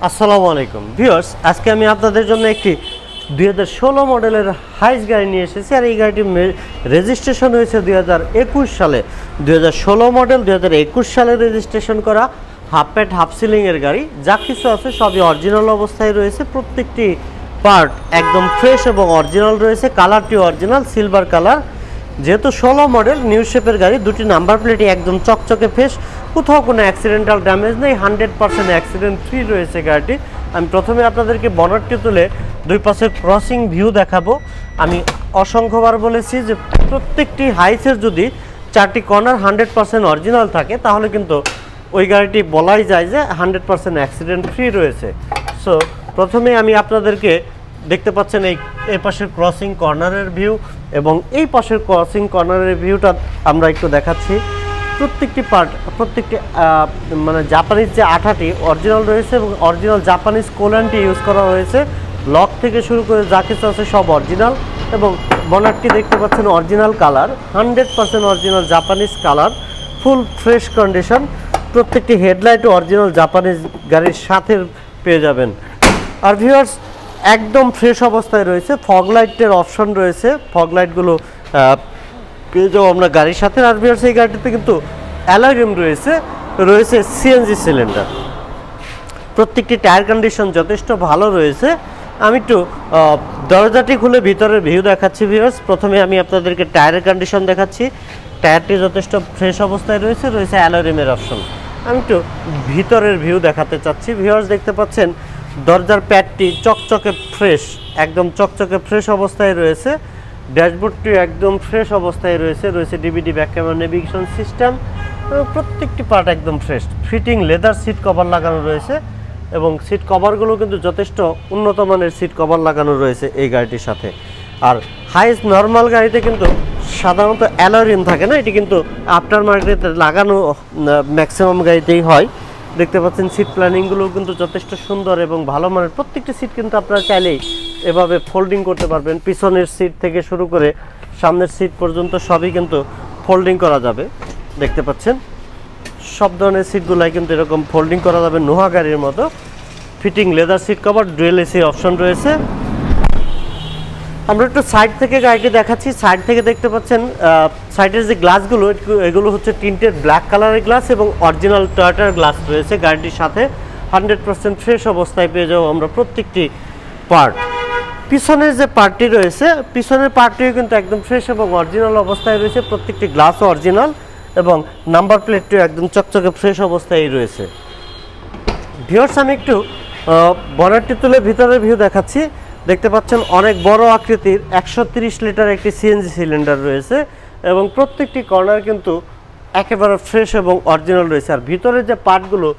আসসালামু আলাইকুম ভিউয়ার্স, আজকে আমি আপনাদের জন্য একটি 2016 মডেলের হাইস গাড়ি নিয়ে এসেছি। আর এই গাড়িটি রেজিস্ট্রেশন হয়েছে 2021 সালে। 2016 মডেল 2021 সালে রেজিস্ট্রেশন করা হাফ প্যাড হাফ সিলিংয়ের গাড়ি। যা কিছু আছে সবই অরিজিনাল অবস্থায় রয়েছে। প্রত্যেকটি পার্ট একদম ফ্রেশ এবং অরিজিনাল রয়েছে। কালারটি অরিজিনাল সিলভার কালার। যেহেতু 16 মডেল নিউ শেপের গাড়ি, দুটি নাম্বার প্লেটই একদম চকচকে ফ্রেশ, কোথাও কোনো অ্যাক্সিডেন্টাল ড্যামেজ নেই, 100% অ্যাক্সিডেন্ট ফ্রি রয়েছে গাড়িটি। আমি প্রথমে আপনাদেরকে বনেটটি তুলে দুই পাশের ক্রসিং ভিউ দেখাবো। আমি অসংখ্যবার বলেছি যে প্রত্যেকটি হাইসের যদি 4টি কর্নার 100% অরিজিনাল থাকে তাহলে কিন্তু ওই গাড়িটি বলাই যায় যে 100% অ্যাক্সিডেন্ট ফ্রি রয়েছে। সো প্রথমে আমি আপনাদেরকে দেখতে পাচ্ছেন এই পাশের ক্রসিং কর্নারের ভিউ এবং এই পাশের ক্রসিং কর্নারের ভিউটা আমরা একটু দেখাচ্ছি। প্রত্যেকটি পার্ট, প্রত্যেকটি মানে জাপানিজ যে আঠাটি অরিজিনাল রয়েছে এবং অরিজিনাল জাপানিজ কোল্যান্টটি ইউজ করা হয়েছে। লক থেকে শুরু করে যা কিছু আছে সব অরিজিনাল এবং বনারটি দেখতে পাচ্ছেন original colour, 100% original Japanese colour, full fresh condition. প্রত্যেকটি হেডলাইটও অরিজিনাল জাপানিজ গাড়ির সাথে পেয়ে যাবেন। আর ভিউয়ার্স একদম ফ্রেশ অবস্থায় রয়েছে। ফগ লাইটের অপশন রয়েছে, ফগ লাইটগুলো পেয়ে যাবো আমরা গাড়ির সাথে। আর ভিউয়ার্স এই গাড়িটিতে কিন্তু অ্যালয় রিম রয়েছে সিএনজি সিলিন্ডার। প্রত্যেকটি টায়ার কন্ডিশন যথেষ্ট ভালো রয়েছে। আমি একটু দরজাটি খুলে ভিতরের ভিউ দেখাচ্ছি ভিউয়ার্স। প্রথমে আমি আপনাদেরকে টায়ারের কন্ডিশন দেখাচ্ছি। টায়ারটি যথেষ্ট ফ্রেশ অবস্থায় রয়েছে অ্যালয় রিমের অপশন। আমি একটু ভিতরের ভিউ দেখাতে চাচ্ছি। ভিউয়ার্স দেখতে পাচ্ছেন দরজার প্যাডটি চকচকে ফ্রেশ, একদম চকচকে ফ্রেশ অবস্থায় রয়েছে। ড্যাশবোর্ডটি একদম ফ্রেশ অবস্থায় রয়েছে DVD back camera navigation system এবং প্রত্যেকটি পার্ট একদম fresh. Fitting leather seat cover লাগানো রয়েছে এবং সিট কভারগুলো কিন্তু যথেষ্ট উন্নত মানের সিট কভার লাগানো রয়েছে এই গাড়িটির সাথে। আর হাইস্ট নর্মাল গাড়িতে কিন্তু সাধারণত অ্যালয় রিম থাকে না, এটি কিন্তু আফটার মার্কেটে লাগানো ম্যাক্সিমাম গাড়িতেই হয়। দেখতে পাচ্ছেন সিট প্ল্যানিংগুলো কিন্তু যথেষ্ট সুন্দর এবং ভালো মানের। প্রত্যেকটি সিট কিন্তু আপনারা চাইলেই এভাবে ফোল্ডিং করতে পারবেন। পিছনের সিট থেকে শুরু করে সামনের সিট পর্যন্ত সবই কিন্তু ফোল্ডিং করা যাবে। দেখতে পাচ্ছেন সব ধরনের সিটগুলাই কিন্তু এরকম ফোল্ডিং করা যাবে নোহা গাড়ির মতো। Fitting leather seat cover, dual AC option রয়েছে। আমরা একটু সাইড থেকে গাড়িটি দেখাচ্ছি। সাইড থেকে দেখতে পাচ্ছেন সাইডের যে গ্লাসগুলো এগুলো হচ্ছে টিন্টেড ব্ল্যাক কালারের গ্লাস এবং অরিজিনাল টয়োটার গ্লাস রয়েছে গাড়িটির সাথে। 100% ফ্রেশ অবস্থায় পেয়ে যাবো আমরা প্রত্যেকটি পার্ট। পিছনের যে পার্টটি রয়েছে, পিছনের পার্টটিও কিন্তু একদম ফ্রেশ এবং অরিজিনাল অবস্থায় রয়েছে। প্রত্যেকটি গ্লাসও অরিজিনাল এবং নাম্বার প্লেটটিও একদম চকচকে ফ্রেশ অবস্থায় রয়েছে। ভিউয়ার্স আমি একটু বনেটটি তুলে ভিতরের ভিউ দেখাচ্ছি। দেখতে পাচ্ছেন অনেক বড় আকৃতির 130 লিটার একটি সিএনজি সিলিন্ডার রয়েছে এবং প্রত্যেকটি কর্নার কিন্তু একেবারে ফ্রেশ এবং অরিজিনাল রয়েছে। আর ভিতরের যে পার্টগুলো,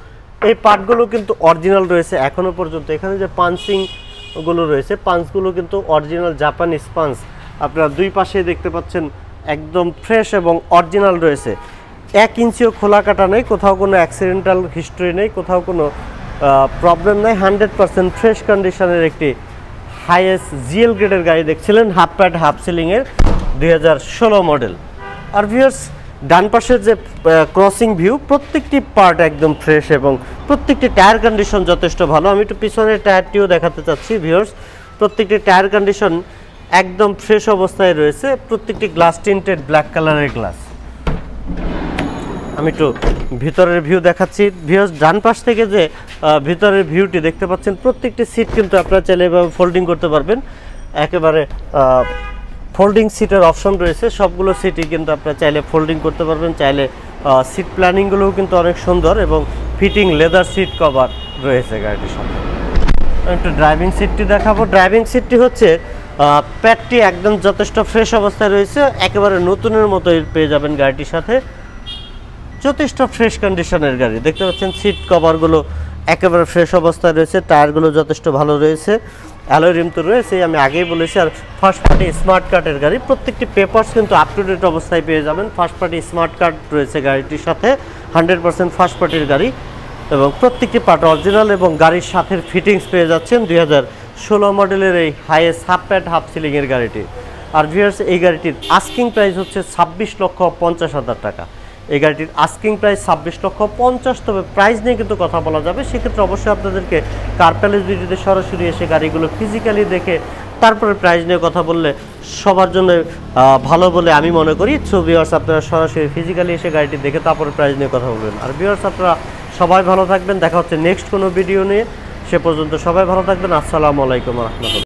এই পার্টগুলো কিন্তু অরিজিনাল রয়েছে এখনও পর্যন্ত। এখানে যে পাঞ্চিংগুলো রয়েছে, পাঞ্চগুলো কিন্তু অরিজিনাল জাপানিজ পাঞ্চ। আপনারা দুই পাশে দেখতে পাচ্ছেন একদম ফ্রেশ এবং অরিজিনাল রয়েছে। 1 ইঞ্চিও খোলা কাটা নেই, কোথাও কোনো অ্যাক্সিডেন্টাল হিস্ট্রি নেই, কোথাও কোনো প্রবলেম নেই। 100% ফ্রেশ কন্ডিশনের একটি হাইয়েস্ট জিএল গ্রেডের গাড়ি দেখছিলেন, হাফ প্যাড হাফ সিলিংয়ের 2016 মডেল। আর ভিউয়ার্স ডান পাশের যে ক্রসিং ভিউ, প্রত্যেকটি পার্ট একদম ফ্রেশ এবং প্রত্যেকটি টায়ার কন্ডিশন যথেষ্ট ভালো। আমি একটু পিছনের টায়ারটিও দেখাতে চাচ্ছি ভিউয়ার্স। প্রত্যেকটি টায়ার কন্ডিশন একদম ফ্রেশ অবস্থায় রয়েছে। প্রত্যেকটি গ্লাস টিন্টেড ব্ল্যাক কালারের গ্লাস। আমি একটু ভিতরের ভিউ দেখাচ্ছি ভিউয়ার্স। ডান পাশ থেকে যে ভিতরের ভিউটি দেখতে পাচ্ছেন, প্রত্যেকটি সিট কিন্তু আপনারা চাইলে এভাবে ফোল্ডিং করতে পারবেন। একেবারে ফোল্ডিং সিটের অপশন রয়েছে, সবগুলো সিটই কিন্তু আপনারা চাইলে ফোল্ডিং করতে পারবেন। চাইলে সিট প্ল্যানিংগুলোও কিন্তু অনেক সুন্দর এবং ফিটিং লেদার সিট কভার রয়েছে গাড়িটির সাথে। একটু ড্রাইভিং সিটটি দেখাবো। ড্রাইভিং সিটটি হচ্ছে প্যাডটি একদম যথেষ্ট ফ্রেশ অবস্থায় রয়েছে, একেবারে নতুনের মতো পেয়ে যাবেন গাড়িটির সাথে। যথেষ্ট ফ্রেশ কন্ডিশনের গাড়ি। দেখতে পাচ্ছেন সিট কভারগুলো একেবারে ফ্রেশ অবস্থায় রয়েছে, টায়ারগুলো যথেষ্ট ভালো রয়েছে, অ্যালয় রিম তো রয়েছে আমি আগেই বলেছি। আর ফার্স্ট পার্টি স্মার্ট কার্ডের গাড়ি, প্রত্যেকটি পেপারস কিন্তু আপ টু ডেট অবস্থায় পেয়ে যাবেন। ফার্স্ট পার্টি স্মার্ট কার্ড রয়েছে গাড়িটির সাথে, 100% ফার্স্ট পার্টির গাড়ি এবং প্রত্যেকটি পার্ট অরিজিনাল এবং গাড়ির সাথে ফিটিংস পেয়ে যাচ্ছেন 2016 মডেলের এই হাইয়েস্ট হাফ প্যাড হাফ সিলিংয়ের গাড়িটি। আর ভিউয়ার্স এই গাড়িটির আস্কিং প্রাইস হচ্ছে 26,50,000 টাকা। এই গাড়িটির আস্কিং প্রাইস 26,50,000, তবে প্রাইস নিয়ে কিন্তু কথা বলা যাবে। সেক্ষেত্রে অবশ্যই আপনাদেরকে কার প্যালেস ভিডিওতে সরাসরি এসে গাড়িগুলো ফিজিক্যালি দেখে তারপরে প্রাইস নিয়ে কথা বললে সবার জন্য ভালো বলে আমি মনে করি। সো ভিউয়ার্স, আপনারা সরাসরি ফিজিক্যালি এসে গাড়িটি দেখে তারপরে প্রাইস নিয়ে কথা বলবেন। আর ভিউয়ার্স, আপনারা সবাই ভালো থাকবেন, দেখা হচ্ছে নেক্সট কোনো ভিডিও নিয়ে। সে পর্যন্ত সবাই ভালো থাকবেন। আসসালামু আলাইকুম ওয়া রাহমাতুল্লাহ।